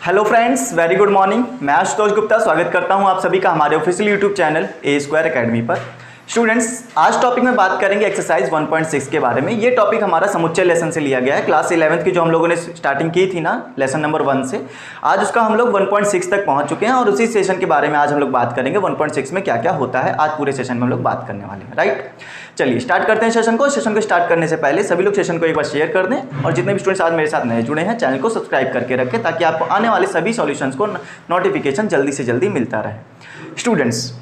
Hello friends, very good morning. मैं आशुतोष गुप्ता स्वागत करता हूं आप सभी का हमारे ऑफिशियल यूट्यूब चैनल ए स्क्वायर अकेडमी पर। स्टूडेंट्स, आज टॉपिक में बात करेंगे एक्सरसाइज 1.6 के बारे में। ये टॉपिक हमारा समुच्चय लेसन से लिया गया है। क्लास 11th की जो हम लोगों ने स्टार्टिंग की थी ना, लेसन नंबर 1 से, आज उसका हम लोग 1.6 तक पहुंच चुके हैं और उसी सेशन के बारे में आज हम लोग बात करेंगे। 1.6 में क्या क्या होता है आज पूरे सेशन में हम लोग बात करने वाले हैं, राइट। चलिए स्टार्ट करते हैं सेशन को। सेशन को स्टार्ट करने से पहले सभी लोग सेशन को एक बार शेयर कर दें और जितने भी स्टूडेंट्स आज मेरे साथ नए जुड़े हैं चैनल को सब्सक्राइब करके रखें ताकि आपको आने वाले सभी सॉल्यूशंस को नोटिफिकेशन जल्दी से जल्दी मिलता रहे। स्टूडेंट्स,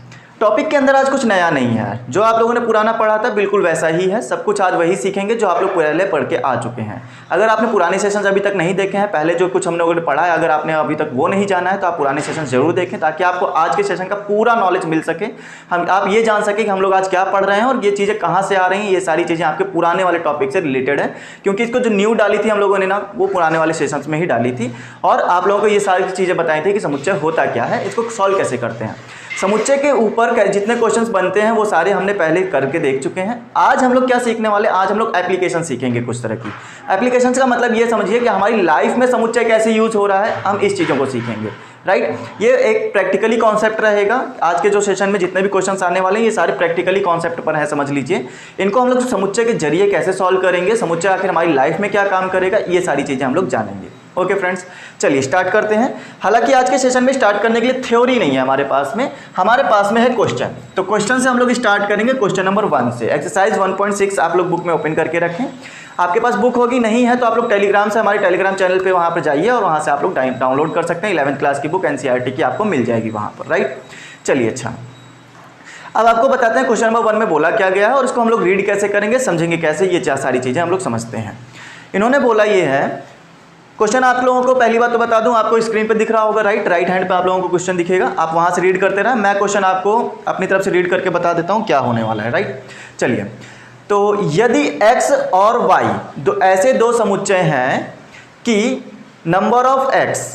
टॉपिक के अंदर आज कुछ नया नहीं है। जो आप लोगों ने पुराना पढ़ा था बिल्कुल वैसा ही है। सब कुछ आज वही सीखेंगे जो आप लोग पहले पढ़ के आ चुके हैं। अगर आपने पुराने सेशंस अभी तक नहीं देखे हैं, पहले जो कुछ हम लोगों ने पढ़ा है, अगर आपने अभी तक वो नहीं जाना है तो आप पुराने सेशन जरूर देखें ताकि आपको आज के सेशन का पूरा नॉलेज मिल सके। आप ये जान सके कि हम लोग आज क्या पढ़ रहे हैं और ये चीज़ें कहाँ से आ रही हैं। ये सारी चीज़ें आपके पुराने वाले टॉपिक से रिलेटेड है, क्योंकि इसको जो न्यू डाली थी हम लोगों ने ना, वो पुराने वाले सेशंस में ही डाली थी और आप लोगों को ये सारी चीज़ें बताई थी कि समुच्चय होता क्या है, इसको सॉल्व कैसे करते हैं। समुच्चय के ऊपर जितने क्वेश्चंस बनते हैं वो सारे हमने पहले करके देख चुके हैं। आज हम लोग क्या सीखने वाले, आज हम लोग एप्लीकेशन सीखेंगे कुछ तरह की। एप्लीकेशन का मतलब ये समझिए कि हमारी लाइफ में समुच्चय कैसे यूज हो रहा है, हम इस चीज़ों को सीखेंगे, राइट। ये एक प्रैक्टिकली कॉन्सेप्ट रहेगा। आज के जो सेशन में जितने भी क्वेश्चंस आने वाले हैं ये सारे प्रैक्टिकली कॉन्सेप्ट पर है, समझ लीजिए। इनको हम लोग समुच्चय के जरिए कैसे सॉल्व करेंगे, समुच्चय आखिर हमारी लाइफ में क्या काम करेगा, ये सारी चीज़ें हम लोग जानेंगे। ओके फ्रेंड्स, चलिए स्टार्ट करते हैं। हालांकि आज के सेशन में स्टार्ट करने के लिए थ्योरी नहीं है हमारे पास में है क्वेश्चन। तो क्वेश्चन से हम लोग स्टार्ट करेंगे, क्वेश्चन नंबर 1 से। एक्सरसाइज 1.6 आप लोग बुक में ओपन करके रखें। आपके पास बुक होगी, नहीं है तो आप लोग टेलीग्राम से हमारे टेलीग्राम चैनल पे वहाँ पर जाइए और वहाँ से आप लोग डाउनलोड कर सकते हैं। 11th क्लास की बुक NCERT की आपको मिल जाएगी वहाँ पर, राइट। चलिए अच्छा, अब आपको बताते हैं क्वेश्चन नंबर 1 में बोला क्या गया है और इसको हम लोग रीड कैसे करेंगे, समझेंगे कैसे, ये सारी चीज़ें हम लोग समझते हैं। इन्होंने बोला ये है क्वेश्चन, आप लोगों को पहली बात तो बता दूं, आपको स्क्रीन पे दिख रहा होगा, राइट हैंड पे आप लोगों को क्वेश्चन दिखेगा। आप वहां से रीड करते रहें, मैं क्वेश्चन आपको अपनी तरफ से रीड करके बता देता हूं क्या होने वाला है, राइट। चलिए, तो यदि x और y ऐसे दो समुच्चय हैं कि नंबर ऑफ x,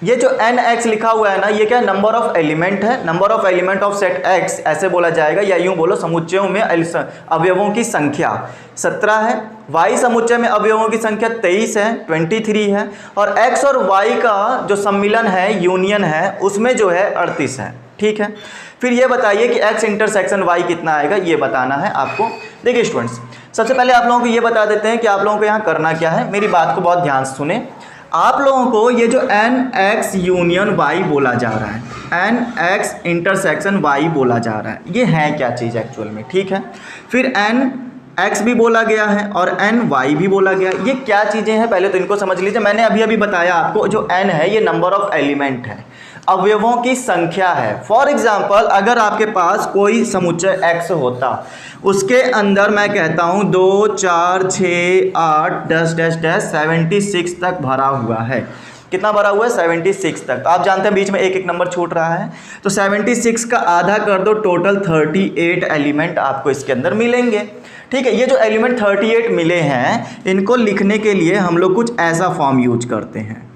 ये जो nx लिखा हुआ है ना, ये क्या नंबर ऑफ एलिमेंट है, number of element of set x ऐसे बोला जाएगा, या यूं बोलो समुच्चयों में अवयवों की संख्या 17 है। y समुच्चय में अवयवों की संख्या 23 है, 23 है, और x और y का जो सम्मिलन है, यूनियन है, उसमें जो है 38 है, ठीक है। फिर ये बताइए कि x इंटरसेक्शन y कितना आएगा, ये बताना है आपको। देखिए स्टूडेंट्स, सबसे पहले आप लोगों को ये बता देते हैं कि आप लोगों को यहाँ करना क्या है। मेरी बात को बहुत ध्यान से सुने। आप लोगों को ये जो nx यूनियन y बोला जा रहा है, nx इंटरसेक्शन y बोला जा रहा है, ये है क्या चीज़ एक्चुअल में, ठीक है। फिर nx भी बोला गया है और ny भी बोला गया है। ये क्या चीज़ें हैं पहले तो इनको समझ लीजिए। मैंने अभी बताया आपको, जो n है ये नंबर ऑफ एलिमेंट है, अवयवों की संख्या है। फॉर एग्जाम्पल, अगर आपके पास कोई समुच्चय x होता, उसके अंदर मैं कहता हूँ 2 4 6 8 10 76 तक भरा हुआ है। कितना भरा हुआ है? 76 तक। तो आप जानते हैं बीच में एक नंबर छूट रहा है, तो 76 का आधा कर दो, टोटल 38 एलिमेंट आपको इसके अंदर मिलेंगे, ठीक है। ये जो एलिमेंट 38 मिले हैं, इनको लिखने के लिए हम लोग कुछ ऐसा फॉर्म यूज करते हैं।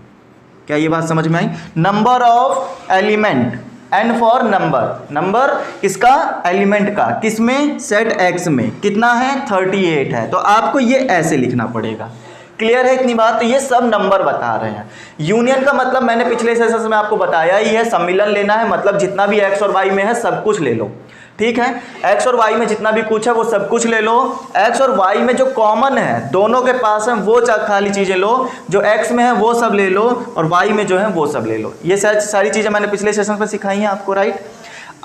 क्या ये बात समझ में आई? Number of element, n for number, number किसका? एलिमेंट का। किसमें? सेट x में। कितना है? 38 है। तो आपको ये ऐसे लिखना पड़ेगा। क्लियर है इतनी बात? तो ये सब नंबर बता रहे हैं। यूनियन का मतलब मैंने पिछले सेशन में आपको बताया ही है, सम्मिलन लेना है, मतलब जितना भी x और y में है सब कुछ ले लो, ठीक है। x और y में जितना भी कुछ है वो सब कुछ ले लो। x और y में जो कॉमन है, दोनों के पास है, वो खाली चीज़ें लो। जो x में है वो सब ले लो और y में जो है वो सब ले लो। ये सारी चीज़ें मैंने पिछले सेशन पर सिखाई हैं आपको, राइट।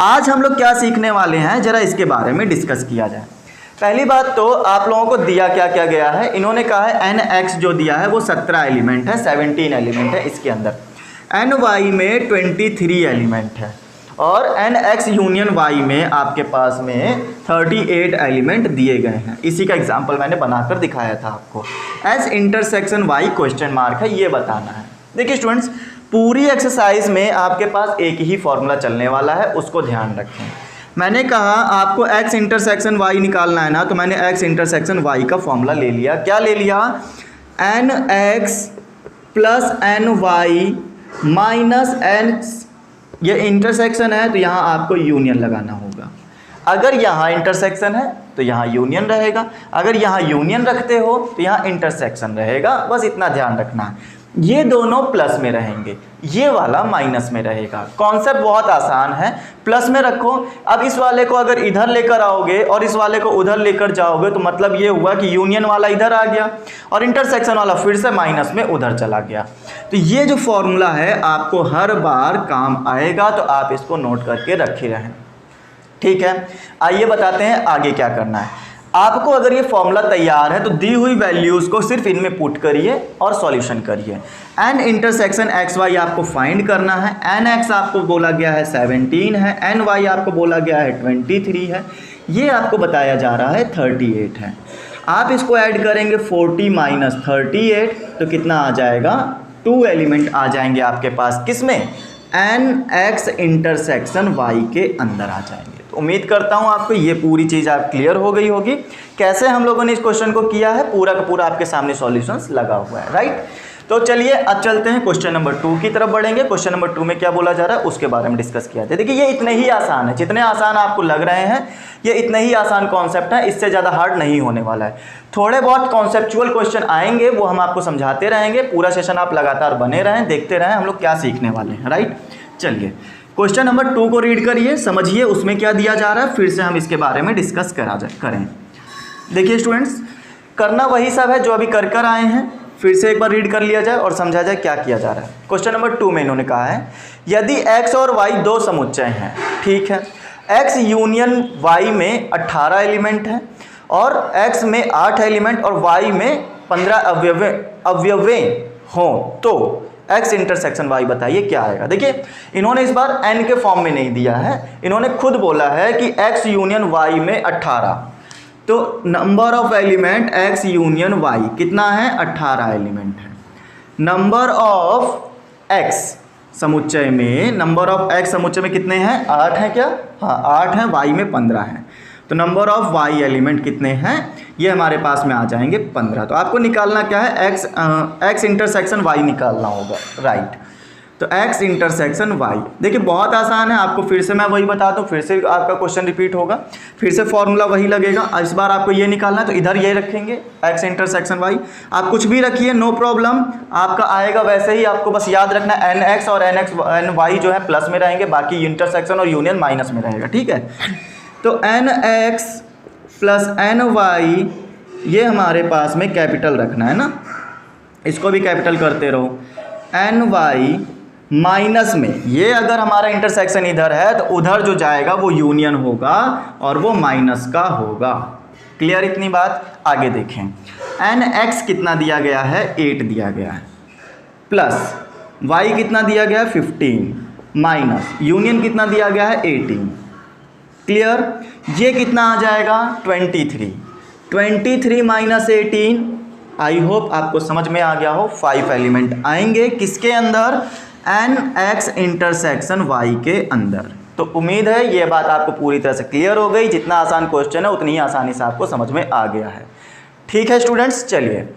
आज हम लोग क्या सीखने वाले हैं, जरा इसके बारे में डिस्कस किया जाए। पहली बात तो आप लोगों को दिया क्या क्या गया है, इन्होंने कहा है nx जो दिया है वो 17 एलिमेंट है, 17 एलिमेंट है इसके अंदर। ny में 23 एलिमेंट है और nx यूनियन y में आपके पास में 38 एलिमेंट दिए गए हैं। इसी का एग्जांपल मैंने बनाकर दिखाया था आपको। s intersection y question mark है, ये बताना है। देखिए स्टूडेंट्स, पूरी एक्सरसाइज में आपके पास एक ही फॉर्मूला चलने वाला है, उसको ध्यान रखें। मैंने कहा आपको x इंटरसेक्शन y निकालना है ना, तो मैंने x इंटरसेक्शन y का फॉर्मूला ले लिया। क्या ले लिया? nx plus ny minus n, ये इंटरसेक्शन है तो यहाँ आपको यूनियन लगाना होगा। अगर यहाँ इंटरसेक्शन है तो यहाँ यूनियन रहेगा, अगर यहाँ यूनियन रखते हो तो यहाँ इंटरसेक्शन रहेगा, बस इतना ध्यान रखना है। ये दोनों प्लस में रहेंगे, ये वाला माइनस में रहेगा। कॉन्सेप्ट बहुत आसान है, प्लस में रखो। अब इस वाले को अगर इधर लेकर आओगे और इस वाले को उधर लेकर जाओगे तो मतलब ये हुआ कि यूनियन वाला इधर आ गया और इंटरसेक्शन वाला फिर से माइनस में उधर चला गया। तो ये जो फॉर्मूला है आपको हर बार काम आएगा, तो आप इसको नोट करके रखे रहें, ठीक है। आइए बताते हैं आगे क्या करना है। आपको अगर ये फॉर्मूला तैयार है तो दी हुई वैल्यूज़ को सिर्फ इनमें पुट करिए और सॉल्यूशन करिए। एन इंटरसेक्शन एक्स वाई आपको फाइंड करना है। एन एक्स आपको बोला गया है 17 है, एन वाई आपको बोला गया है 23 है, ये आपको बताया जा रहा है 38 है। आप इसको ऐड करेंगे 40 माइनस 38 तो कितना आ जाएगा, 2 एलिमेंट आ जाएंगे आपके पास, किसमें, एन एक्स इंटरसेक्शन वाई के अंदर आ जाएंगे। तो उम्मीद करता हूँ आपको ये पूरी चीज़ आप क्लियर हो गई होगी। कैसे हम लोगों ने इस क्वेश्चन को किया है, पूरा का पूरा आपके सामने सॉल्यूशंस लगा हुआ है, राइट। तो चलिए अब चलते हैं क्वेश्चन नंबर 2 की तरफ बढ़ेंगे। क्वेश्चन नंबर 2 में क्या बोला जा रहा है उसके बारे में डिस्कस किया था। देखिए ये इतने ही आसान है, जितने आसान आपको लग रहे हैं ये इतने ही आसान कॉन्सेप्ट है, इससे ज़्यादा हार्ड नहीं होने वाला है। थोड़े बहुत कॉन्सेप्चुअल क्वेश्चन आएंगे, वो हम आपको समझाते रहेंगे। पूरा सेशन आप लगातार बने रहें, देखते रहें हम लोग क्या सीखने वाले हैं, राइट। चलिए क्वेश्चन नंबर 2 को रीड करिए, समझिए उसमें क्या दिया जा रहा है, फिर से हम इसके बारे में डिस्कस करें। देखिए स्टूडेंट्स, करना वही सब है जो अभी कर आए हैं, फिर से एक बार रीड कर लिया जाए और समझा जाए क्या किया जा रहा है। क्वेश्चन नंबर 2 में इन्होंने कहा है यदि x और y दो समुच्चय हैं, ठीक है, x यूनियन y में 18 एलिमेंट हैं और x में 8 एलिमेंट और y में 15 अवयवें हों, तो x इंटरसेक्शन y बताइए क्या आएगा। देखिए इन्होंने इस बार n के फॉर्म में नहीं दिया है, इन्होंने खुद बोला है कि x यूनियन y में 18, तो number of element x union y कितना है, 18 एलिमेंट है। नंबर ऑफ x समुच्चय में, नंबर ऑफ x समुच्चय में कितने हैं, 8 हैं क्या, हाँ 8 हैं, y में 15 हैं, तो नंबर ऑफ y एलिमेंट कितने हैं, ये हमारे पास में आ जाएंगे 15। तो आपको निकालना क्या है, x इंटरसेक्शन y निकालना होगा, राइट। तो x इंटरसेक्शन y, देखिए बहुत आसान है, आपको फिर से मैं वही बता दूं, फिर से आपका क्वेश्चन रिपीट होगा, फिर से फॉर्मूला वही लगेगा। इस बार आपको ये निकालना है तो इधर ये रखेंगे x इंटरसेक्शन y, आप कुछ भी रखिए नो प्रॉब्लम, आपका आएगा वैसे ही। आपको बस याद रखना एन एक्स और एन वाई जो है प्लस में रहेंगे, बाकी इंटरसेक्शन और यूनियन माइनस में रहेगा, ठीक है। तो N X plus N Y ये हमारे पास में कैपिटल रखना है ना, इसको भी कैपिटल करते रहो। एन वाई माइनस में, ये अगर हमारा इंटरसेक्शन इधर है तो उधर जो जाएगा वो यूनियन होगा और वो माइनस का होगा। क्लियर इतनी बात। आगे देखें, एन एक्स कितना दिया गया है, 8 दिया गया है, प्लस वाई कितना दिया गया है 15, माइनस यूनियन कितना दिया गया है 18। क्लियर, ये कितना आ जाएगा 23 माइनस 18, आई होप आपको समझ में आ गया हो। 5 एलिमेंट आएंगे किसके अंदर, एन एक्स इंटरसेक्शन वाई के अंदर। तो उम्मीद है ये बात आपको पूरी तरह से क्लियर हो गई, जितना आसान क्वेश्चन है उतनी ही आसानी से आपको समझ में आ गया है, ठीक है स्टूडेंट्स। चलिए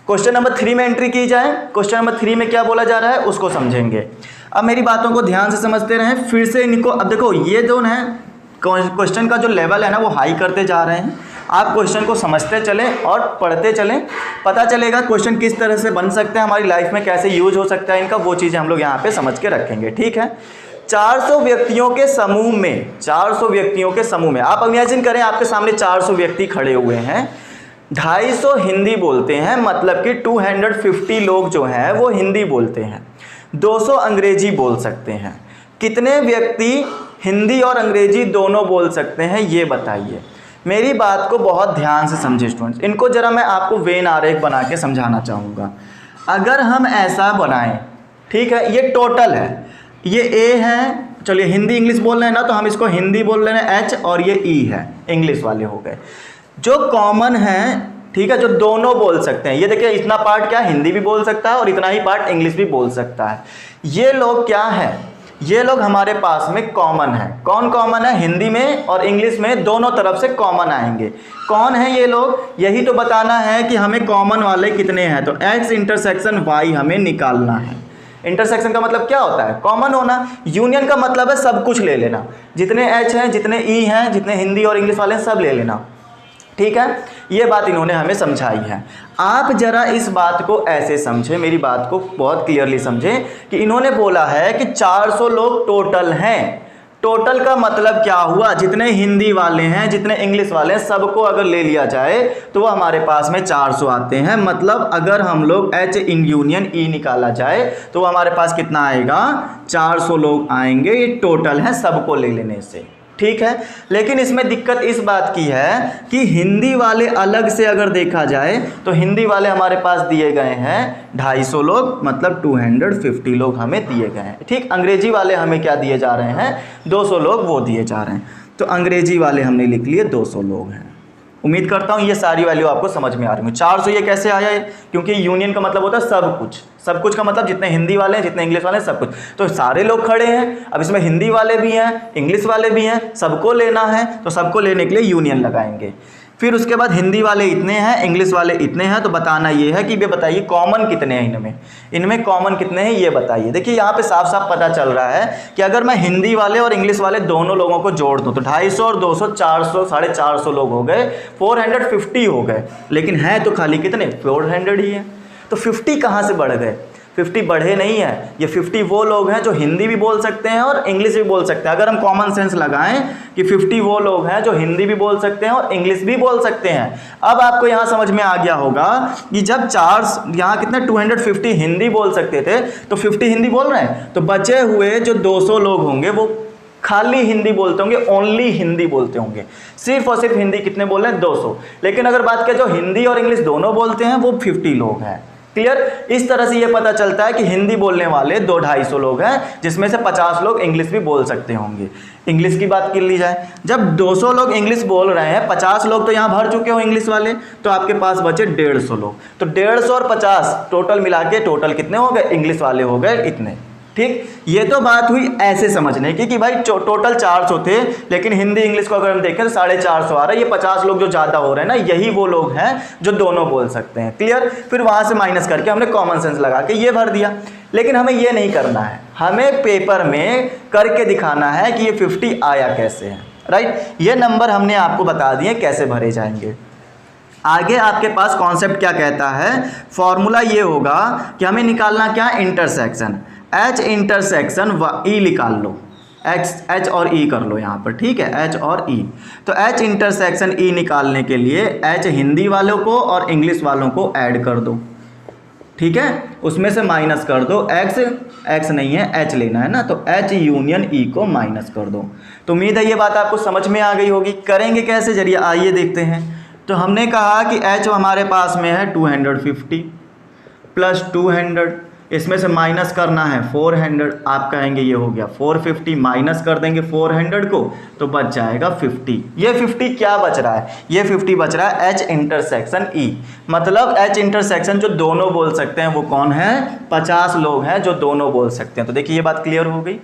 क्वेश्चन नंबर 3 में एंट्री की जाए। क्वेश्चन नंबर 3 में क्या बोला जा रहा है उसको समझेंगे। अब मेरी बातों को ध्यान से समझते रहें, फिर से इनको, अब देखो ये जो है क्वेश्चन का जो लेवल है ना वो हाई करते जा रहे हैं। आप क्वेश्चन को समझते चलें और पढ़ते चलें, पता चलेगा क्वेश्चन किस तरह से बन सकते हैं, हमारी लाइफ में कैसे यूज हो सकता है इनका, वो चीज़ें हम लोग यहाँ पे समझ के रखेंगे, ठीक है। 400 व्यक्तियों के समूह में, 400 व्यक्तियों के समूह में, आप इमेजिन करें आपके सामने 400 व्यक्ति खड़े हुए हैं, 250 हिंदी बोलते हैं, मतलब कि 250 लोग जो हैं वो हिंदी बोलते हैं, 200 अंग्रेजी बोल सकते हैं। कितने व्यक्ति हिंदी और अंग्रेजी दोनों बोल सकते हैं ये बताइए। मेरी बात को बहुत ध्यान से समझे स्टूडेंट्स, इनको जरा मैं आपको वेन आरेख बना के समझाना चाहूँगा। अगर हम ऐसा बनाएं, ठीक है, ये टोटल है, ये ए है, चलिए हिंदी इंग्लिश बोल रहे हैं ना तो हम इसको हिंदी बोल रहे हैं एच, और ये ई है, इंग्लिश वाले हो गए। जो कॉमन है, ठीक है, जो दोनों बोल सकते हैं, ये देखिए इतना पार्ट क्या हिंदी भी बोल सकता है और इतना ही पार्ट इंग्लिश भी बोल सकता है। ये लोग क्या है, ये लोग हमारे पास में कॉमन है। कौन कॉमन है, हिंदी में और इंग्लिश में दोनों तरफ से कॉमन आएंगे। कौन है ये लोग, यही तो बताना है कि हमें कॉमन वाले कितने हैं। तो एक्स इंटरसेक्शन वाई हमें निकालना है। इंटरसेक्शन का मतलब क्या होता है, कॉमन होना। यूनियन का मतलब है सब कुछ ले लेना, जितने एच हैं, जितने ई हैं, जितने हिंदी और इंग्लिश वाले हैं सब ले लेना। ठीक है, ये बात इन्होंने हमें समझाई है। आप जरा इस बात को ऐसे समझे, मेरी बात को बहुत क्लियरली समझे कि इन्होंने बोला है कि 400 लोग टोटल हैं। टोटल का मतलब क्या हुआ, जितने हिंदी वाले हैं जितने इंग्लिश वाले हैं सबको अगर ले लिया जाए तो वो हमारे पास में 400 आते हैं। मतलब अगर हम लोग H इन यूनियन E निकाला जाए तो वो हमारे पास कितना आएगा, 400 लोग आएंगे। ये टोटल है सबको ले लेने से, ठीक है। लेकिन इसमें दिक्कत इस बात की है कि हिंदी वाले अलग से अगर देखा जाए तो हिंदी वाले हमारे पास दिए गए हैं 250 लोग, मतलब 250 लोग हमें दिए गए हैं, ठीक। अंग्रेजी वाले हमें क्या दिए जा रहे हैं, 200 लोग वो दिए जा रहे हैं। तो अंग्रेजी वाले हमने लिख लिए 200 लोग हैं। उम्मीद करता हूँ ये सारी वैल्यू आपको समझ में आ रही है। 400 ये कैसे आया है, क्योंकि यूनियन का मतलब होता है सब कुछ। सब कुछ का मतलब जितने हिंदी वाले हैं जितने इंग्लिश वाले हैं सब कुछ। तो सारे लोग खड़े हैं, अब इसमें हिंदी वाले भी हैं इंग्लिश वाले भी हैं, सबको लेना है तो सबको लेने के लिए यूनियन लगाएंगे। फिर उसके बाद हिंदी वाले इतने हैं इंग्लिश वाले इतने हैं, तो बताना ये है कि ये बताइए कॉमन कितने हैं इनमें कॉमन कितने हैं ये बताइए। देखिए यहाँ पे साफ साफ पता चल रहा है कि अगर मैं हिंदी वाले और इंग्लिश वाले दोनों लोगों को जोड़ दूँ तो 250 और 200 400 450 लोग हो गए, 450 हो गए। लेकिन हैं तो खाली कितने, 400 ही है। तो 50 कहाँ से बढ़ गए, 50 बढ़े नहीं है। ये 50 वो लोग हैं जो हिंदी भी बोल सकते हैं और इंग्लिश भी बोल सकते हैं। अगर हम कॉमन सेंस लगाएं कि 50 वो लोग हैं जो हिंदी भी बोल सकते हैं और इंग्लिश भी बोल सकते हैं। अब आपको यहाँ समझ में आ गया होगा कि जब यहाँ कितने 250 हिंदी बोल सकते थे तो 50 हिंदी बोल रहे हैं, तो बचे हुए जो 200 लोग होंगे वो खाली हिंदी बोलते होंगे, ओनली हिंदी बोलते होंगे, सिर्फ और सिर्फ हिंदी कितने बोल रहे हैं, 200। लेकिन अगर बात करें जो हिंदी और इंग्लिश दोनों बोलते हैं वो 50 लोग हैं। क्लियर। इस तरह से ये पता चलता है कि हिंदी बोलने वाले 250 लोग हैं, जिसमें से 50 लोग इंग्लिश भी बोल सकते होंगे। इंग्लिश की बात कर ली जाए, जब 200 लोग इंग्लिश बोल रहे हैं, 50 लोग तो यहाँ भर चुके हो इंग्लिश वाले, तो आपके पास बचे 150 लोग। तो 150 और 50 टोटल मिला के टोटल कितने हो गए, इंग्लिश वाले हो गए इतने, ठीक। ये तो बात हुई ऐसे समझने की कि भाई टोटल 400 थे, लेकिन हिंदी इंग्लिश को अगर हम देखें तो 450 आ रहा है। ये 50 लोग जो ज़्यादा हो रहे हैं ना, यही वो लोग हैं जो दोनों बोल सकते हैं। क्लियर। फिर वहाँ से माइनस करके हमने कॉमन सेंस लगा के ये भर दिया। लेकिन हमें ये नहीं करना है, हमें पेपर में करके दिखाना है कि ये 50 आया कैसे है, राइट। ये नंबर हमने आपको बता दिए कैसे भरे जाएंगे। आगे आपके पास कॉन्सेप्ट क्या कहता है, फॉर्मूला ये होगा कि हमें निकालना क्या, इंटरसेक्शन। H इंटरसेक्शन E निकाल लो, H और E कर लो यहाँ पर, ठीक है, H और E। तो H इंटरसेक्शन E निकालने के लिए H हिंदी वालों को और इंग्लिश वालों को ऐड कर दो, ठीक है, उसमें से माइनस कर दो। X नहीं है, H लेना है ना, तो H यूनियन E को माइनस कर दो। तो उम्मीद है ये बात आपको समझ में आ गई होगी। करेंगे कैसे, जरिए आइए देखते हैं। तो हमने कहा कि H हमारे पास में है 250 प्लस 200, इसमें से माइनस करना है 400। आप कहेंगे ये हो गया 450, माइनस कर देंगे 400 को तो बच जाएगा 50। ये 50 क्या बच रहा है, ये 50 बच रहा है H इंटरसेक्शन E। मतलब H इंटरसेक्शन जो दोनों बोल सकते हैं वो कौन है, 50 लोग हैं जो दोनों बोल सकते हैं। तो देखिए ये बात क्लियर हो गई।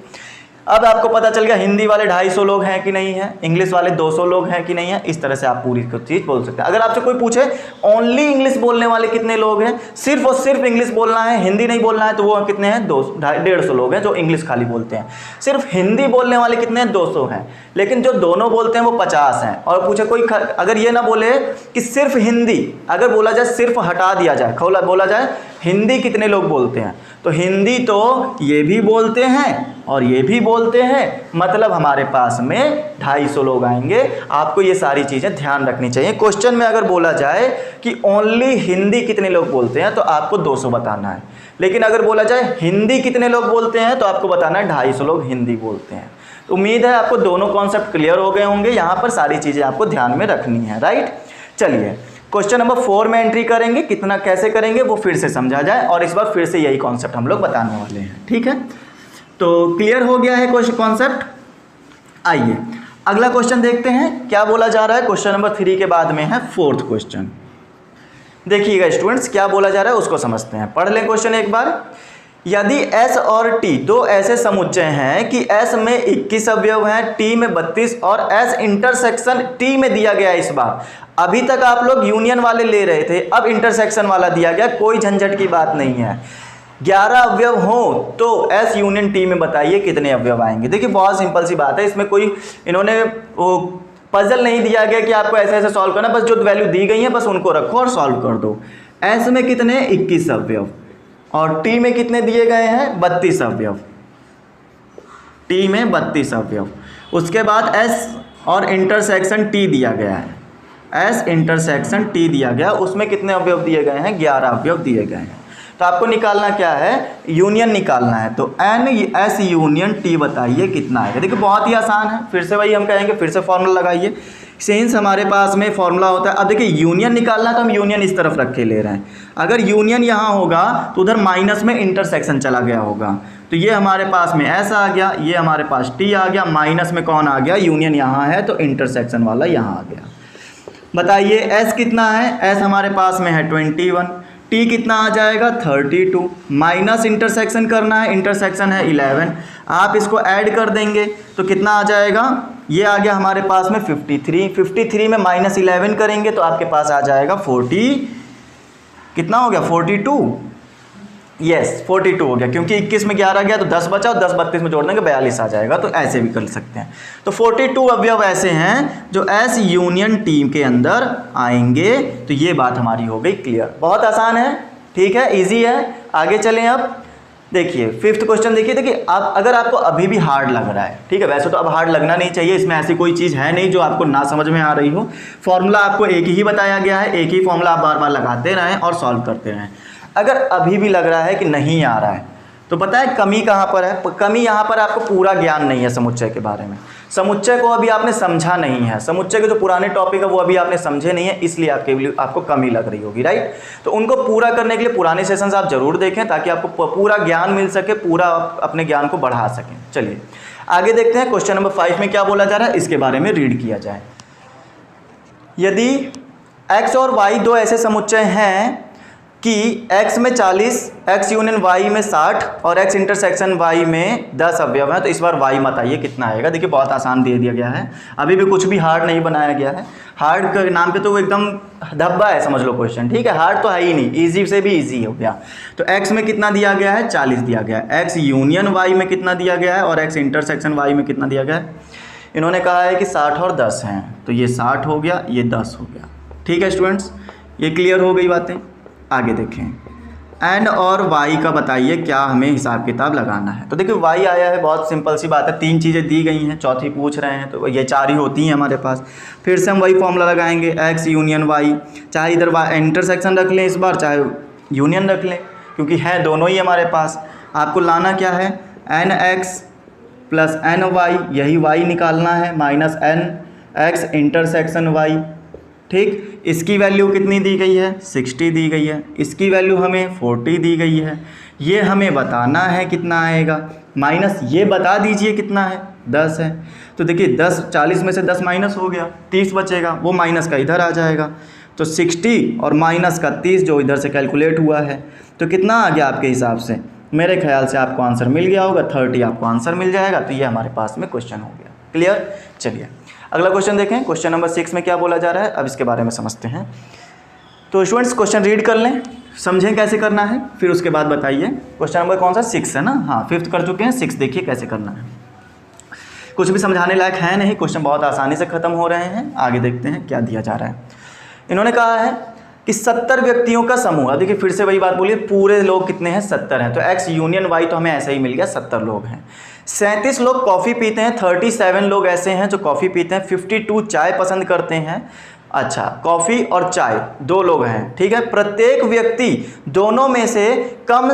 अब आपको पता चल गया हिंदी वाले 250 लोग हैं कि नहीं है, इंग्लिश वाले 200 लोग हैं कि नहीं है। इस तरह से आप पूरी चीज़ बोल सकते हैं। अगर आपसे कोई पूछे ओनली इंग्लिश बोलने वाले कितने लोग हैं, सिर्फ और सिर्फ इंग्लिश बोलना है, हिंदी नहीं बोलना है, तो वो कितने हैं, 150 लोग हैं जो इंग्लिश खाली बोलते हैं। सिर्फ हिंदी बोलने वाले कितने हैं, 200 हैं। लेकिन जो दोनों बोलते हैं वो 50 हैं। और पूछे कोई अगर ये ना बोले कि सिर्फ हिंदी, अगर बोला जाए सिर्फ हटा दिया जाए, बोला जाए हिंदी कितने लोग बोलते हैं, तो हिंदी तो ये भी बोलते हैं और ये भी बोलते हैं, मतलब हमारे पास में 250 लोग आएंगे। आपको ये सारी चीज़ें ध्यान रखनी चाहिए। क्वेश्चन में अगर बोला जाए कि ओनली हिंदी कितने लोग बोलते हैं तो आपको 200 बताना है। लेकिन अगर बोला जाए हिंदी कितने लोग बोलते हैं तो आपको बताना है 250 लोग हिंदी बोलते हैं। तो उम्मीद है आपको दोनों कॉन्सेप्ट क्लियर हो गए होंगे। यहाँ पर सारी चीज़ें आपको ध्यान में रखनी है, राइट। चलिए क्वेश्चन नंबर 4 में एंट्री करेंगे। कितना कैसे करेंगे वो फिर से समझा जाए, और इस बार फिर से यही कॉन्सेप्ट हम लोग बताने वाले हैं, ठीक है। तो क्लियर हो गया है क्वेश्चन कॉन्सेप्ट। आइए अगला क्वेश्चन देखते हैं क्या बोला जा रहा है। क्वेश्चन नंबर 3 के बाद में है 4th क्वेश्चन। देखिएगा स्टूडेंट्स क्या बोला जा रहा है उसको समझते हैं। पढ़ लें क्वेश्चन एक बार। यदि S और T दो ऐसे समुच्चय हैं कि S में 21 अवयव हैं, T में 32 और S इंटरसेक्शन T में दिया गया। इस बार अभी तक आप लोग यूनियन वाले ले रहे थे, अब इंटरसेक्शन वाला दिया गया। कोई झंझट की बात नहीं है। 11 अवयव हो तो S यूनियन T में बताइए कितने अवयव आएंगे। देखिए बहुत सिंपल सी बात है, इसमें कोई इन्होंने वो पजल नहीं दिया गया कि आपको ऐसे ऐसे सॉल्व करना, बस जो वैल्यू दी गई है बस उनको रखो और सॉल्व कर दो। एस में कितने 21 अवयव और टी में कितने दिए गए हैं 32 अवयव, टी में 32 अवयव। उसके बाद एस और इंटरसेक्शन टी दिया गया है, एस इंटरसेक्शन टी दिया गया, उसमें कितने अवयव दिए गए हैं 11 अवयव दिए गए हैं। तो आपको निकालना क्या है, यूनियन निकालना है। तो एन एस यूनियन टी बताइए कितना आएगा। देखिए बहुत ही आसान है, फिर से वही हम कहेंगे, फिर से फॉर्मूला लगाइए। सिंस हमारे पास में फॉर्मूला होता है, अब देखिए यूनियन निकालना तो हम यूनियन इस तरफ रख के ले रहे हैं। अगर यूनियन यहाँ होगा तो उधर माइनस में इंटरसेक्शन चला गया होगा, तो ये हमारे पास में एस आ गया, ये हमारे पास टी आ गया, माइनस में कौन आ गया, यूनियन यहाँ है तो इंटरसेक्शन वाला यहाँ आ गया। बताइए एस कितना है, एस हमारे पास में है 21, टी कितना आ जाएगा 32, माइनस इंटरसेक्शन करना है, इंटरसेक्शन है 11, आप इसको ऐड कर देंगे तो कितना आ जाएगा, ये आ गया हमारे पास में 53, 53 में माइनस 11 करेंगे तो आपके पास आ जाएगा 40, कितना हो गया 42, यस 42 हो गया, क्योंकि 21 में 11 गया तो 10 बचा और 10 32 में जोड़ देंगे 42 आ जाएगा। तो ऐसे भी कर सकते हैं। तो 42 अवयव ऐसे हैं जो एस यूनियन टीम के अंदर आएंगे। तो ये बात हमारी हो गई क्लियर, बहुत आसान है, ठीक है, इजी है। आगे चलें अब देखिए फिफ्थ क्वेश्चन देखिए आप अगर आपको अभी भी हार्ड लग रहा है, ठीक है, वैसे तो अब हार्ड लगना नहीं चाहिए, इसमें ऐसी कोई चीज़ है नहीं जो आपको ना समझ में आ रही हो। फॉर्मूला आपको एक ही बताया गया है, एक ही फॉर्मूला आप बार बार लगाते रहें और सॉल्व करते रहें। अगर अभी भी लग रहा है कि नहीं आ रहा है तो पता है कमी कहाँ पर है, कमी यहाँ पर आपको पूरा ज्ञान नहीं है समुच्चय के बारे में, समुच्चय को अभी आपने समझा नहीं है, समुच्चय के जो पुराने टॉपिक है वो अभी आपने समझे नहीं है, इसलिए आपको कमी लग रही होगी, राइट। तो उनको पूरा करने के लिए पुराने सेशंस आप जरूर देखें ताकि आपको पूरा ज्ञान मिल सके, पूरा अपने ज्ञान को बढ़ा सकें। चलिए आगे देखते हैं क्वेश्चन नंबर 5 में क्या बोला जा रहा है, इसके बारे में रीड किया जाए। यदि x और y दो ऐसे समुच्चय हैं कि x में 40, x यूनियन y में 60 और x इंटरसेक्शन y में 10 अवयव हैं, तो इस बार y बताइए कितना आएगा। देखिए बहुत आसान दे दिया गया है, अभी भी कुछ भी हार्ड नहीं बनाया गया है। हार्ड के नाम पे तो वो एकदम धब्बा है समझ लो क्वेश्चन, ठीक है, हार्ड तो है ही नहीं, इजी से भी इजी हो गया। तो x में कितना दिया गया है 40 दिया गया है, x यूनियन y में कितना दिया गया है और x इंटरसेक्शन y में कितना दिया गया है। इन्होंने कहा है कि 60 और 10 हैं, तो ये 60 हो गया, ये 10 हो गया, ठीक है स्टूडेंट्स, ये क्लियर हो गई बातें। आगे देखें एंड और y का बताइए क्या हमें हिसाब किताब लगाना है। तो देखिए y आया है, बहुत सिंपल सी बात है, 3 चीज़ें दी गई हैं, चौथी पूछ रहे हैं तो ये 4 ही होती हैं हमारे पास। फिर से हम वही फॉर्मूला लगाएंगे x यूनियन y, चाहे इधर इंटरसेक्शन रख लें इस बार, चाहे यूनियन रख लें, क्योंकि है दोनों ही हमारे पास। आपको लाना क्या है N X plus N Y, यही y निकालना है, minus N X intersection y, ठीक। इसकी वैल्यू कितनी दी गई है 60 दी गई है, इसकी वैल्यू हमें 40 दी गई है, ये हमें बताना है कितना आएगा, माइनस ये बता दीजिए कितना है 10 है। तो देखिए 10 40 में से 10 माइनस हो गया, 30 बचेगा, वो माइनस का इधर आ जाएगा, तो 60 और माइनस का 30 जो इधर से कैलकुलेट हुआ है, तो कितना आ गया आपके हिसाब से, मेरे ख्याल से आपको आंसर मिल गया होगा, 30 आपको आंसर मिल जाएगा। तो ये हमारे पास में क्वेश्चन हो गया क्लियर। चलिए अगला क्वेश्चन देखें, क्वेश्चन नंबर 6 में क्या बोला जा रहा है, अब इसके बारे में समझते हैं। तो स्टूडेंट्स क्वेश्चन रीड कर लें, समझें कैसे करना है, फिर उसके बाद बताइए। क्वेश्चन नंबर कौन सा 6 है ना, हाँ 5th कर चुके हैं, 6 देखिए कैसे करना है। कुछ भी समझाने लायक है नहीं, क्वेश्चन बहुत आसानी से ख़त्म हो रहे हैं। आगे देखते हैं क्या दिया जा रहा है। इन्होंने कहा है कि 70 व्यक्तियों का समूह, अब देखिए फिर से वही बात बोलिए, पूरे लोग कितने हैं 70 हैं, तो x यूनियन y तो हमें ऐसे ही मिल गया 70 लोग हैं। 37 लोग कॉफ़ी पीते हैं, 37 लोग ऐसे हैं जो कॉफ़ी पीते हैं, 52 चाय पसंद करते हैं। अच्छा कॉफ़ी और चाय 2 लोग हैं, ठीक है। प्रत्येक व्यक्ति दोनों में से कम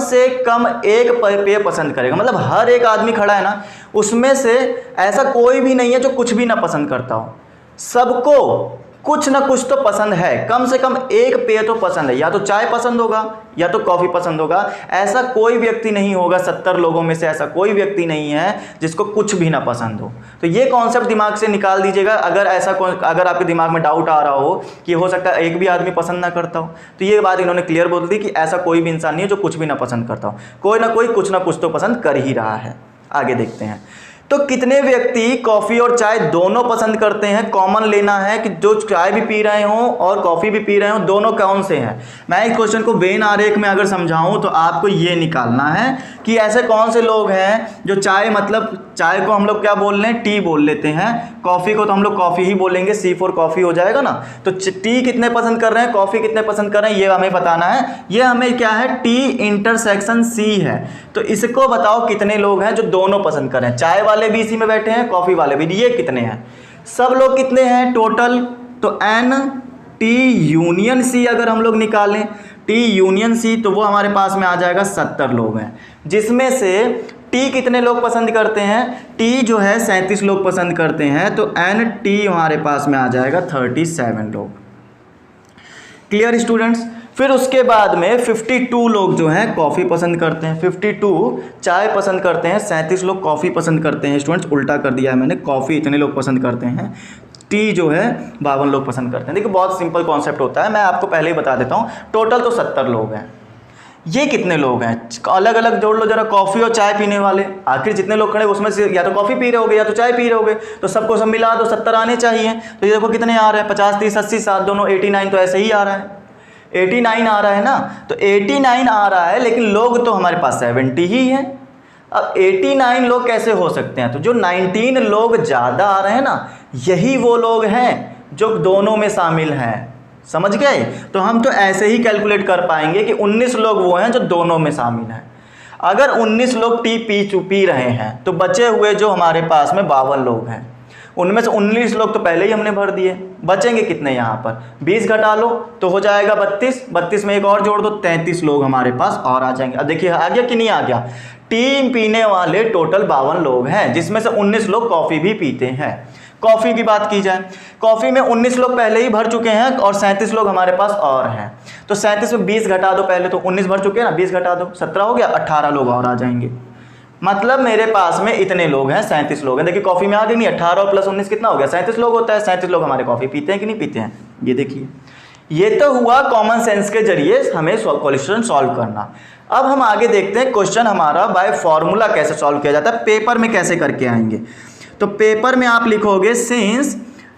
एक पेय पसंद करेगा, मतलब हर एक आदमी खड़ा है ना, उसमें से ऐसा कोई भी नहीं है जो कुछ भी ना पसंद करता हो, सबको कुछ ना कुछ तो पसंद है, कम से कम एक पेय तो पसंद है, या तो चाय पसंद होगा या तो कॉफ़ी पसंद होगा। ऐसा कोई व्यक्ति नहीं होगा 70 लोगों में से, ऐसा कोई व्यक्ति नहीं है जिसको कुछ भी ना पसंद हो। तो ये कॉन्सेप्ट दिमाग से निकाल दीजिएगा। अगर आपके दिमाग में डाउट आ रहा हो कि हो सकता है एक भी आदमी पसंद ना करता हो, तो ये बात इन्होंने क्लियर बोल दी कि ऐसा कोई भी इंसान नहीं है जो कुछ भी ना पसंद करता हो, कोई ना कोई कुछ ना कुछ तो पसंद कर ही रहा है। आगे देखते हैं तो कितने व्यक्ति कॉफ़ी और चाय दोनों पसंद करते हैं? कॉमन लेना है कि जो चाय भी पी रहे हों और कॉफ़ी भी पी रहे हों, दोनों कौन से हैं। मैं इस क्वेश्चन को वेन आरेख में अगर समझाऊं तो आपको ये निकालना है कि ऐसे कौन से लोग हैं जो चाय, मतलब चाय को हम लोग क्या बोल रहे हैं, टी बोल लेते हैं, कॉफ़ी को तो हम लोग कॉफ़ी ही बोलेंगे, सी फॉर कॉफ़ी हो जाएगा ना। तो टी कितने पसंद कर रहे हैं, कॉफ़ी कितने पसंद कर रहे हैं, ये हमें बताना है। ये हमें क्या है, टी इंटरसेक्शन सी है। तो इसको बताओ कितने लोग हैं जो दोनों पसंद कर रहे हैं, चाय वाले भी इसी में बैठे हैं, कॉफ़ी वाले भी। ये कितने हैं, सब लोग कितने हैं टोटल? तो एन टी यूनियन सी अगर हम लोग निकालें, टी यूनियन सी, तो वो हमारे पास में आ जाएगा 70 लोग हैं, जिसमें से टी कितने लोग पसंद करते हैं, टी जो है 37 लोग पसंद करते हैं। तो एन टी हमारे पास में आ जाएगा 37 लोग। Clear students? फिर उसके बाद में 52 लोग जो हैं कॉफ़ी पसंद करते हैं, 52 चाय पसंद करते हैं, 37 लोग कॉफ़ी पसंद करते हैं। स्टूडेंट्स उल्टा कर दिया है मैंने, कॉफ़ी इतने लोग पसंद करते हैं, टी जो है 52 लोग पसंद करते हैं। देखिए बहुत सिंपल कॉन्सेप्ट होता है, मैं आपको पहले ही बता देता हूँ। टोटल तो 70 लोग हैं। ये कितने लोग हैं, अलग अलग जोड़ लो जरा, कॉफ़ी और चाय पीने वाले। आखिर जितने लोग खड़े उसमें से या तो कॉफ़ी पी रहे होगे या तो चाय पी रहे होगे, तो सबको सब मिला दो, 70 आने चाहिए। तो ये देखो कितने आ रहे हैं, 50 30 80 7 दोनों 89, तो ऐसे ही आ रहा है, 89 आ रहा है ना। तो 89 आ रहा है, लेकिन लोग तो हमारे पास 70 ही हैं। अब 89 लोग कैसे हो सकते हैं? तो जो 19 लोग ज़्यादा आ रहे हैं ना, यही वो लोग हैं जो दोनों में शामिल हैं। समझ गए? तो हम तो ऐसे ही कैलकुलेट कर पाएंगे कि 19 लोग वो हैं जो दोनों में शामिल हैं। अगर 19 लोग टी पी रहे हैं, तो बचे हुए जो हमारे पास में 52 लोग हैं, उनमें से 19 लोग तो पहले ही हमने भर दिए। बचेंगे कितने यहाँ पर, 20 घटा लो तो हो जाएगा 32, 32 में एक और जोड़ दो, 33 लोग हमारे पास और आ जाएंगे। अब देखिए आ गया कि नहीं आ गया? टी पीने वाले टोटल 52 लोग हैं, जिसमें से 19 लोग कॉफ़ी भी पीते हैं। कॉफ़ी की बात की जाए, कॉफ़ी में 19 लोग पहले ही भर चुके हैं और 37 लोग हमारे पास और हैं। तो 37 में 20 घटा दो, पहले तो 19 भर चुके हैं ना, 20 घटा दो, 17 हो गया, 18 लोग और आ जाएंगे। मतलब मेरे पास में इतने लोग हैं, 37 लोग हैं। देखिए कॉफ़ी में आ गई नहीं, 18 और प्लस 19 कितना हो गया, 37 लोग होता है। 37 लोग हमारे कॉफ़ी पीते हैं कि नहीं पीते हैं, ये देखिए। ये तो हुआ कॉमन सेंस के जरिए हमें क्वेश्चन सॉल्व करना। अब हम आगे देखते हैं क्वेश्चन हमारा बाय फॉर्मूला कैसे सॉल्व किया जाता है, पेपर में कैसे करके आएंगे। तो पेपर में आप लिखोगे सिंस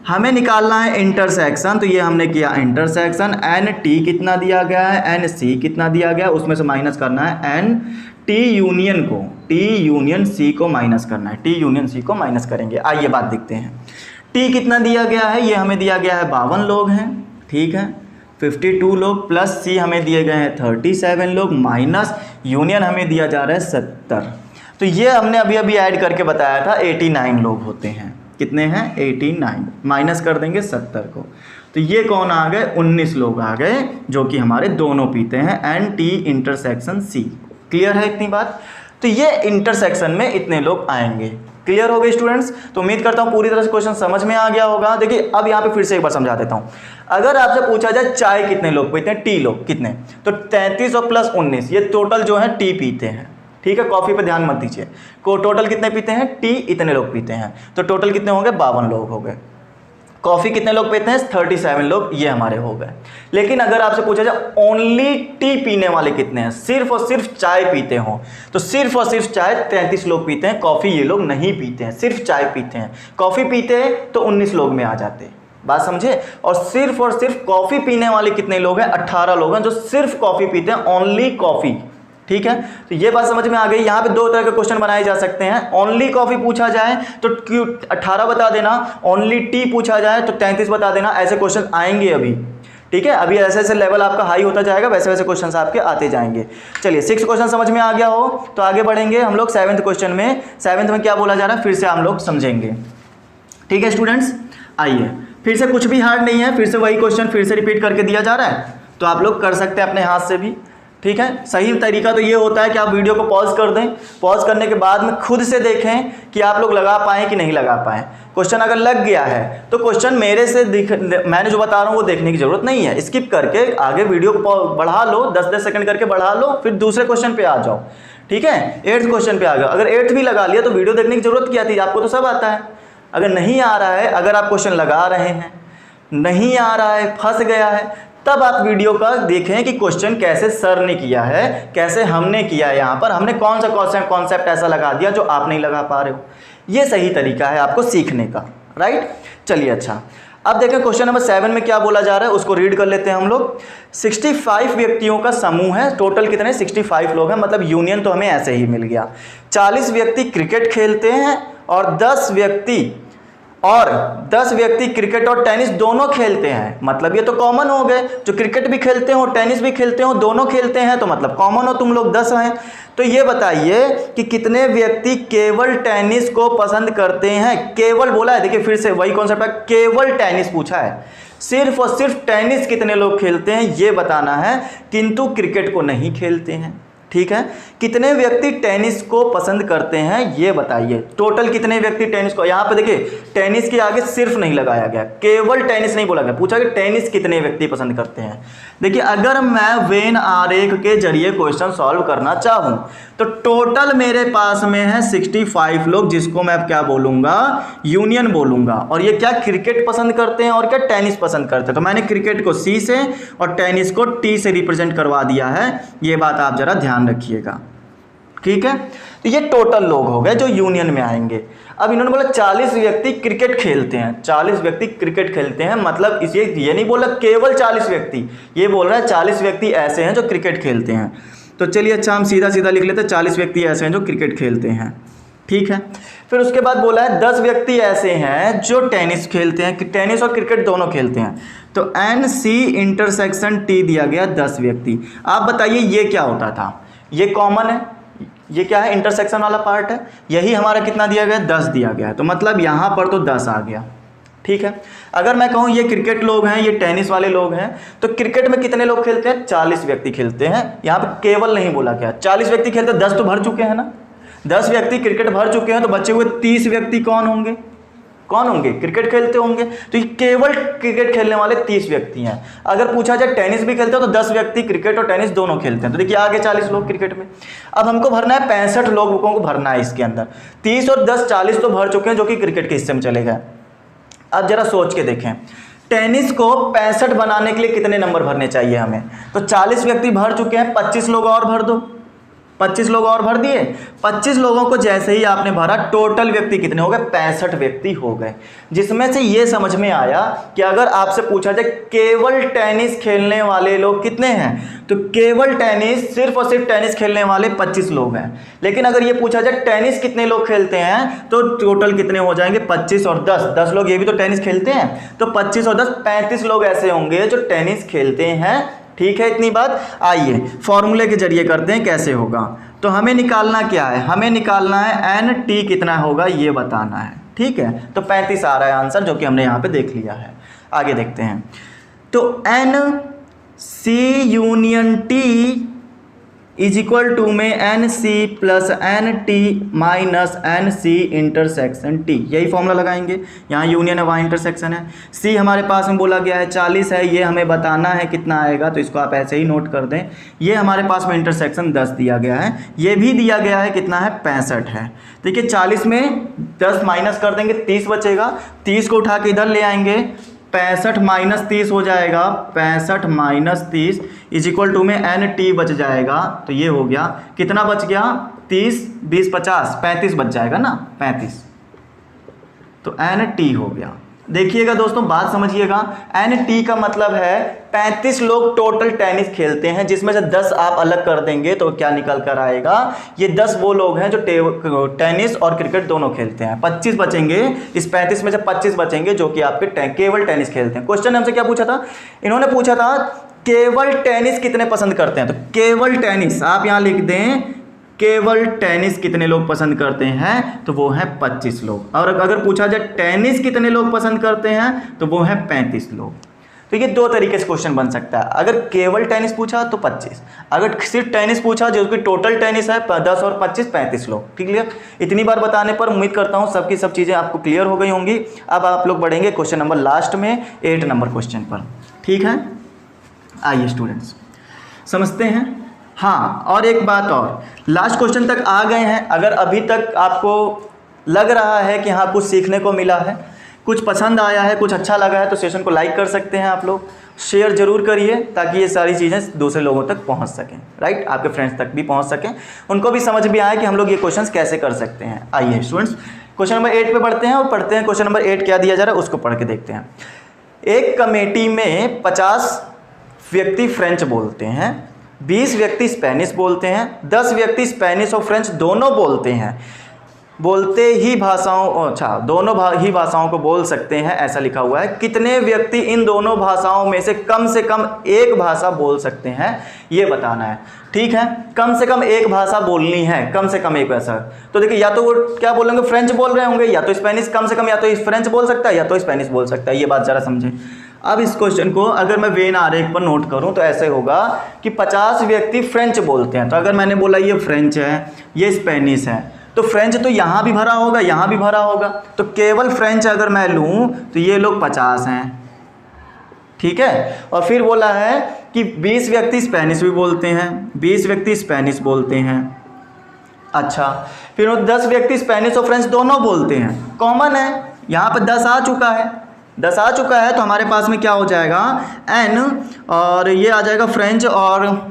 हमें निकालना है इंटरसेक्शन, तो ये हमने किया इंटरसेक्शन। एन टी कितना दिया गया है, एन सी कितना दिया गया है, उसमें से माइनस करना है एन टी यूनियन को, टी यूनियन सी को माइनस करना है, टी यूनियन सी को माइनस करेंगे। आइए बात देखते हैं। टी कितना दिया गया है, ये हमें दिया गया है 52 लोग हैं, ठीक है। 52 लोग प्लस सी हमें दिए गए हैं 37 लोग, माइनस यूनियन हमें दिया जा रहा है 70। तो ये हमने अभी अभी ऐड करके बताया था 89 लोग होते हैं। कितने हैं, 89, माइनस कर देंगे 70 को। तो ये कौन आ गए, 19 लोग आ गए जो कि हमारे दोनों पीते हैं, N T intersection C. Clear है इतनी बात? तो ये इंटरसेक्शन में इतने लोग आएंगे। क्लियर हो गए स्टूडेंट्स? तो उम्मीद करता हूँ पूरी तरह से क्वेश्चन समझ में आ गया होगा। देखिए अब यहाँ पे फिर से एक बार समझा देता हूँ। अगर आपसे पूछा जाए चाय कितने लोग पीते हैं, टी लोग कितने, तो 33 और प्लस 19 ये टोटल जो है टी पीते हैं, ठीक है। कॉफ़ी पे ध्यान मत दीजिए, को टोटल कितने पीते हैं, टी इतने लोग पीते हैं, तो टोटल कितने होंगे, 52 लोग हो गए। कॉफ़ी कितने लोग पीते हैं, 37 लोग, ये हमारे हो गए। लेकिन अगर आपसे पूछा जाए ओनली टी पीने वाले कितने हैं, सिर्फ और सिर्फ चाय पीते हो, तो सिर्फ और सिर्फ चाय 33 लोग पीते हैं। कॉफ़ी ये लोग नहीं पीते हैं, सिर्फ चाय पीते हैं। कॉफ़ी पीते हैं तो 19 लोग में आ जाते, बात समझे। और सिर्फ कॉफ़ी पीने वाले कितने लोग हैं, 18 लोग हैं जो सिर्फ कॉफ़ी पीते हैं, ओनली कॉफ़ी, ठीक है। तो ये बात समझ में आ गई। यहाँ पे दो तरह के क्वेश्चन बनाए जा सकते हैं। ओनली कॉफ़ी पूछा जाए तो 18 बता देना, ओनली टी पूछा जाए तो 33 बता देना। ऐसे क्वेश्चन आएंगे अभी, ठीक है। अभी ऐसे ऐसे लेवल आपका हाई होता जाएगा, वैसे वैसे क्वेश्चन आपके आते जाएंगे। चलिए 6 क्वेश्चन समझ में आ गया हो तो आगे बढ़ेंगे हम लोग 7th क्वेश्चन में। 7th में क्या बोला जा रहा है फिर से हम लोग समझेंगे, ठीक है स्टूडेंट्स। आइए, फिर से कुछ भी हार्ड नहीं है, फिर से वही क्वेश्चन फिर से रिपीट करके दिया जा रहा है, तो आप लोग कर सकते हैं अपने हाथ से भी, ठीक है। सही तरीका तो ये होता है कि आप वीडियो को पॉज कर दें, पॉज करने के बाद में खुद से देखें कि आप लोग लगा पाएँ कि नहीं लगा पाएँ। क्वेश्चन अगर लग गया है तो क्वेश्चन मेरे से मैंने जो बता रहा हूँ वो देखने की ज़रूरत नहीं है, स्किप करके आगे वीडियो को बढ़ा लो, 10-10 सेकंड करके बढ़ा लो, फिर दूसरे क्वेश्चन पे आ जाओ, ठीक है। 8th क्वेश्चन पे आ गया। अगर 8th भी लगा लिया तो वीडियो देखने की ज़रूरत क्या थी, आपको तो सब आता है। अगर नहीं आ रहा है, अगर आप क्वेश्चन लगा रहे हैं, नहीं आ रहा है, फंस गया है, तब आप वीडियो का देखें कि क्वेश्चन कैसे सर ने किया है, कैसे हमने किया है। यहाँ पर हमने कौन सा कॉन्सेप्ट ऐसा लगा दिया जो आप नहीं लगा पा रहे हो। ये सही तरीका है आपको सीखने का, राइट। चलिए अच्छा, अब देखें क्वेश्चन नंबर 7 में क्या बोला जा रहा है, उसको रीड कर लेते हैं हम लोग। 65 व्यक्तियों का समूह है, टोटल कितने 65 लोग हैं, मतलब यूनियन तो हमें ऐसे ही मिल गया। 40 व्यक्ति क्रिकेट खेलते हैं और 10 व्यक्ति क्रिकेट और टेनिस दोनों खेलते हैं, मतलब ये तो कॉमन हो गए, जो क्रिकेट भी खेलते हो टेनिस भी खेलते हो दोनों खेलते हैं, तो मतलब कॉमन हो, तुम लोग 10 हैं। तो ये बताइए कि कितने व्यक्ति केवल टेनिस को पसंद करते हैं। केवल बोला है, देखिए फिर से वही कॉन्सेप्ट है, केवल टेनिस पूछा है, सिर्फ और सिर्फ टेनिस कितने लोग खेलते हैं ये बताना है, किंतु क्रिकेट को नहीं खेलते हैं। ठीक है, कितने व्यक्ति टेनिस को पसंद करते हैं ये बताइए। टोटल कितने व्यक्ति टेनिस को, यहाँ पे देखिए टेनिस के आगे सिर्फ नहीं लगाया गया, केवल टेनिस नहीं बोला गया, पूछा कि टेनिस कितने व्यक्ति पसंद करते हैं। देखिए अगर मैं वेन आरेख के जरिए क्वेश्चन सॉल्व करना चाहूँ तो टोटल मेरे पास में है 65 लोग, जिसको मैं अब क्या बोलूँगा, यूनियन बोलूँगा। और ये क्या क्रिकेट पसंद करते हैं और क्या टेनिस पसंद करते हैं। तो मैंने क्रिकेट को सी से और टेनिस को टी से रिप्रेजेंट करवा दिया है, ये बात आप जरा ध्यान रखिएगा। ठीक है, तो ये टोटल लोग हो गए जो यूनियन में आएंगे। अब इन्होंने बोला 40 व्यक्ति क्रिकेट खेलते हैं, 40 व्यक्ति क्रिकेट खेलते हैं, मतलब इसे ये नहीं बोला केवल 40 व्यक्ति, ये बोल रहा है 40 व्यक्ति ऐसे हैं जो क्रिकेट खेलते हैं। तो चलिए अच्छा हम सीधा सीधा लिख लेते हैं, 40 व्यक्ति ऐसे हैं जो क्रिकेट खेलते हैं। ठीक है, फिर उसके बाद बोला है 10 व्यक्ति ऐसे हैं जो टेनिस खेलते हैं, टेनिस और क्रिकेट दोनों खेलते हैं। तो एन सी इंटरसेक्शन टी दिया गया 10 व्यक्ति। आप बताइए ये क्या होता था, ये कॉमन है, ये क्या है इंटरसेक्शन वाला पार्ट है, यही हमारा कितना दिया गया 10 दिया गया है, तो मतलब यहाँ पर तो 10 आ गया। ठीक है, अगर मैं कहूँ ये क्रिकेट लोग हैं, ये टेनिस वाले लोग हैं, तो क्रिकेट में कितने लोग खेलते हैं, 40 व्यक्ति खेलते हैं। यहाँ पे केवल नहीं बोला गया, 40 व्यक्ति खेलते हैं, 10 तो भर चुके हैं ना, 10 व्यक्ति क्रिकेट भर चुके हैं, तो बचे हुए 30 व्यक्ति कौन होंगे, क्रिकेट खेलते होंगे। तो ये केवल क्रिकेट खेलने वाले 30 व्यक्ति हैं। अगर पूछा जाए टेनिस भी खेलते हो तो 10 व्यक्ति क्रिकेट और टेनिस दोनों खेलते हैं, तो देखिए आगे 40 लोग क्रिकेट में। अब हमको भरना है 65 लोगों को भरना है इसके अंदर, 30 और 10 40 तो भर चुके हैं जो कि क्रिकेट के हिस्से में चले गए। अब जरा सोच के देखें, टेनिस को 65 बनाने के लिए कितने नंबर भरने चाहिए हमें, तो 40 व्यक्ति भर चुके हैं, 25 लोग और भर दो, 25 लोग और भर दिए। 25 लोगों को जैसे ही आपने भरा, टोटल व्यक्ति कितने हो गए, 65 व्यक्ति हो गए। जिसमें से ये समझ में आया कि अगर आपसे पूछा जाए केवल टेनिस खेलने वाले लोग कितने हैं, तो केवल टेनिस, सिर्फ और सिर्फ टेनिस खेलने वाले 25 लोग हैं। लेकिन अगर ये पूछा जाए टेनिस कितने लोग खेलते हैं, तो टोटल कितने हो जाएंगे, 25 और 10 लोग ये भी तो टेनिस खेलते हैं, तो 25 और 10 35 लोग ऐसे होंगे जो टेनिस खेलते हैं। ठीक है, इतनी बात। आइए फॉर्मूले के जरिए करते हैं कैसे होगा। तो हमें निकालना क्या है, हमें निकालना है एन टी कितना होगा ये बताना है। ठीक है, तो 35 आ रहा है आंसर, जो कि हमने यहाँ पे देख लिया है। आगे देखते हैं, तो N C union T is equal to में N C plus N T minus N C intersection T, यही फॉर्मूला लगाएंगे। यहाँ यूनियन है, वहाँ इंटरसेक्शन है। सी हमारे पास में बोला गया है 40 है, ये हमें बताना है कितना आएगा, तो इसको आप ऐसे ही नोट कर दें। ये हमारे पास में इंटरसेक्शन 10 दिया गया है, ये भी दिया गया है कितना है, 65 है। देखिए 40 में 10 माइनस कर देंगे, 30 बचेगा, 30 को उठा के इधर ले आएंगे, 65 माइनस 30 हो जाएगा, 65 माइनस 30 इज इक्वल टू में एन टी बच जाएगा। तो ये हो गया, कितना बच गया, 30 20 50 35 बच जाएगा ना, 35, तो एन टी हो गया। देखिएगा दोस्तों, बात समझिएगा, एन टी का मतलब है 35 लोग टोटल टेनिस खेलते हैं, जिसमें से 10 आप अलग कर देंगे तो क्या निकल कर आएगा, ये 10 वो लोग हैं जो टेनिस और क्रिकेट दोनों खेलते हैं। 25 बचेंगे, इस 35 में से 25 बचेंगे जो कि आपके केवल टेनिस खेलते हैं। क्वेश्चन हमसे क्या पूछा था, इन्होंने पूछा था केवल टेनिस कितने पसंद करते हैं, तो केवल टेनिस आप यहाँ लिख दें, केवल टेनिस कितने लोग पसंद करते हैं, तो वो है 25 लोग। और अगर पूछा जाए टेनिस कितने लोग पसंद करते हैं, तो वो है 35 लोग। तो ये दो तरीके से क्वेश्चन बन सकता है, अगर केवल टेनिस पूछा तो 25, अगर सिर्फ टेनिस पूछा जो कि टोटल टेनिस है 10 और 25 35 लोग। क्लियर, इतनी बार बताने पर उम्मीद करता हूँ सबकी सब चीज़ें आपको क्लियर हो गई होंगी। अब आप लोग बढ़ेंगे क्वेश्चन नंबर लास्ट में 8 नंबर क्वेश्चन पर। ठीक है, आइए स्टूडेंट्स समझते हैं। हाँ, और एक बात और, लास्ट क्वेश्चन तक आ गए हैं, अगर अभी तक आपको लग रहा है कि हाँ कुछ सीखने को मिला है, कुछ पसंद आया है, कुछ अच्छा लगा है, तो सेशन को लाइक कर सकते हैं आप लोग, शेयर जरूर करिए ताकि ये सारी चीज़ें दूसरे लोगों तक पहुंच सकें, राइट, आपके फ्रेंड्स तक भी पहुंच सकें, उनको भी समझ भी आए कि हम लोग ये क्वेश्चंस कैसे कर सकते हैं। आइए स्टूडेंट्स क्वेश्चन नंबर 8 पे बढ़ते हैं और पढ़ते हैं क्वेश्चन नंबर 8 क्या दिया जा रहा है उसको पढ़ के देखते हैं। एक कमेटी में 50 व्यक्ति फ्रेंच बोलते हैं, 20 व्यक्ति स्पेनिश बोलते हैं, 10 व्यक्ति स्पेनिश और फ्रेंच दोनों बोलते हैं, बोलते ही भाषाओं दोनों ही भाषाओं को बोल सकते हैं, ऐसा लिखा हुआ है। कितने व्यक्ति इन दोनों भाषाओं में से कम एक भाषा बोल सकते हैं, ये बताना है। ठीक है, कम से कम एक भाषा बोलनी है, कम से कम एक भाषा। तो देखिए या तो वो क्या बोलेंगे, फ्रेंच बोल रहे होंगे, या तो स्पेनिश, कम से कम या तो फ्रेंच बोल सकता है या तो स्पेनिश बोल सकता है। ये बात जरा समझें। अब इस क्वेश्चन को अगर मैं वेन आरेख पर नोट करूं तो ऐसे होगा कि 50 व्यक्ति फ्रेंच बोलते हैं, तो अगर मैंने बोला ये फ्रेंच है, ये स्पेनिश है, तो फ्रेंच तो यहाँ भी भरा होगा, यहाँ भी भरा होगा, तो केवल फ्रेंच अगर मैं लूँ तो ये लोग 50 हैं। ठीक है, और फिर बोला है कि 20 व्यक्ति स्पेनिश भी बोलते हैं, 20 व्यक्ति स्पेनिश बोलते हैं। अच्छा, फिर 10 व्यक्ति स्पेनिश और फ्रेंच दोनों बोलते हैं, कॉमन है, यहाँ पर 10 आ चुका है, 10 आ चुका है, तो हमारे पास में क्या हो जाएगा n, और ये आ जाएगा फ्रेंच और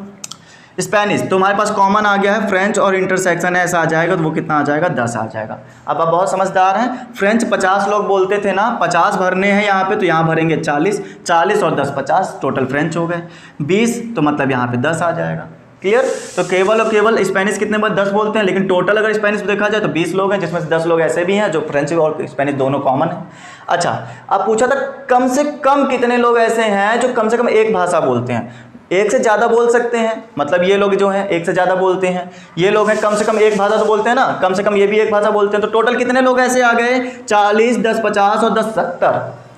स्पेनिश, तो हमारे पास कॉमन आ गया है, फ्रेंच और इंटरसेक्शन ऐसा आ जाएगा, तो वो कितना आ जाएगा, 10 आ जाएगा। अब आप बहुत समझदार हैं। फ्रेंच 50 लोग बोलते थे ना, 50 भरने हैं यहाँ पे, तो यहाँ भरेंगे 40, 40 और 10 50, टोटल फ्रेंच हो गए 20, तो मतलब यहाँ पे 10 आ जाएगा। क्लियर। तो केवल और केवल स्पेनिश कितने बार 10 बोलते हैं, लेकिन टोटल अगर स्पेनिश देखा जाए तो 20 लोग हैं, जिसमें से 10 लोग ऐसे भी हैं जो फ्रेंच और स्पेनिश दोनों कॉमन है। अच्छा, अब पूछा था कम से कम कितने लोग ऐसे हैं जो कम से कम एक भाषा बोलते हैं। एक से ज़्यादा बोल सकते हैं, मतलब ये लोग जो हैं एक से ज़्यादा बोलते हैं, ये लोग हैं कम से कम एक भाषा तो बोलते हैं ना, कम से कम ये भी एक भाषा बोलते हैं। तो टोटल कितने लोग ऐसे आ गए, 40, 10 50 और 10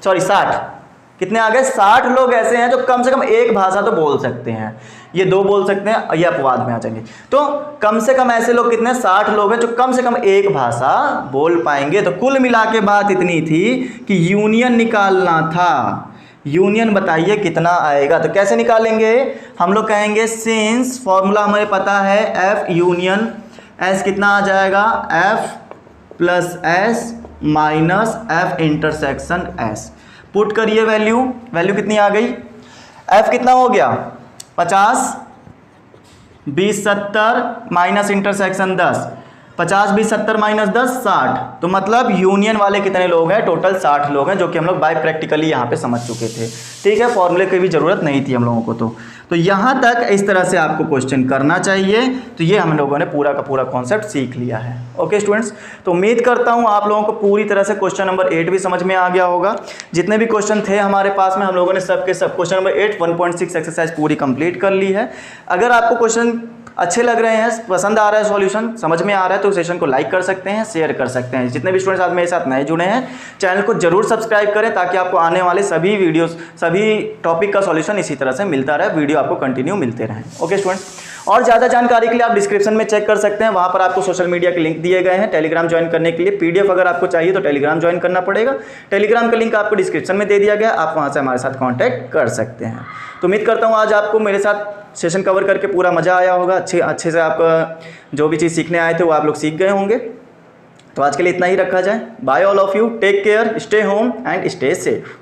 60, कितने आ गए, 60 लोग ऐसे हैं जो कम से कम एक भाषा तो बोल सकते हैं। ये 2 बोल सकते हैं, ये अपवाद में आ जाएंगे। तो कम से कम ऐसे लोग कितने, 60 लोग हैं जो कम से कम एक भाषा बोल पाएंगे। तो कुल मिला के बात इतनी थी कि यूनियन निकालना था। यूनियन बताइए कितना आएगा, तो कैसे निकालेंगे, हम लोग कहेंगे सिंस, फॉर्मूला हमें पता है एफ यूनियन एस कितना आ जाएगा, F plus S minus F intersection S. Put करिए वैल्यू कितनी आ गई, एफ कितना हो गया 50, 20 70 माइनस इंटरसेक्शन 10, 50 20 70 माइनस 10 60, तो मतलब यूनियन वाले कितने लोग हैं, टोटल 60 लोग हैं, जो कि हम लोग बाय प्रैक्टिकली यहाँ पे समझ चुके थे। ठीक है, फॉर्मूले की भी ज़रूरत नहीं थी हम लोगों को। तो यहाँ तक इस तरह से आपको क्वेश्चन करना चाहिए। तो ये हम लोगों ने पूरा का पूरा कॉन्सेप्ट सीख लिया है। ओके स्टूडेंट्स, तो उम्मीद करता हूँ आप लोगों को पूरी तरह से क्वेश्चन नंबर 8 भी समझ में आ गया होगा। जितने भी क्वेश्चन थे हमारे पास में, हम लोगों ने सब के सब क्वेश्चन नंबर 8 1.6 एक्सरसाइज पूरी कंप्लीट कर ली है। अगर आपको क्वेश्चन अच्छे लग रहे हैं, पसंद आ रहा है, सॉल्यूशन समझ में आ रहा है, तो सेशन को लाइक कर सकते हैं, शेयर कर सकते हैं। जितने भी स्टूडेंट्स आज मेरे साथ नए जुड़े हैं, चैनल को जरूर सब्सक्राइब करें, ताकि आपको आने वाले सभी वीडियोस, सभी टॉपिक का सॉल्यूशन इसी तरह से मिलता रहे, वीडियो आपको कंटिन्यू मिलते रहें। ओके स्टूडेंट्स, और ज़्यादा जानकारी के लिए आप डिस्क्रिप्शन में चेक कर सकते हैं, वहाँ पर आपको सोशल मीडिया के लिंक दिए गए हैं। टेलीग्राम ज्वाइन करने के लिए PDF अगर आपको चाहिए तो टेलीग्राम ज्वाइन करना पड़ेगा। टेलीग्राम का लिंक आपको डिस्क्रिप्शन में दे दिया गया, आप वहाँ से हमारे साथ कॉन्टैक्ट कर सकते हैं। तो उम्मीद करता हूँ आज आपको मेरे साथ सेशन कवर करके पूरा मज़ा आया होगा, अच्छे से आप जो भी चीज़ सीखने आए थे वो आप लोग सीख गए होंगे। तो आज के लिए इतना ही रखा जाए। Bye all of you, take care, stay home and stay safe.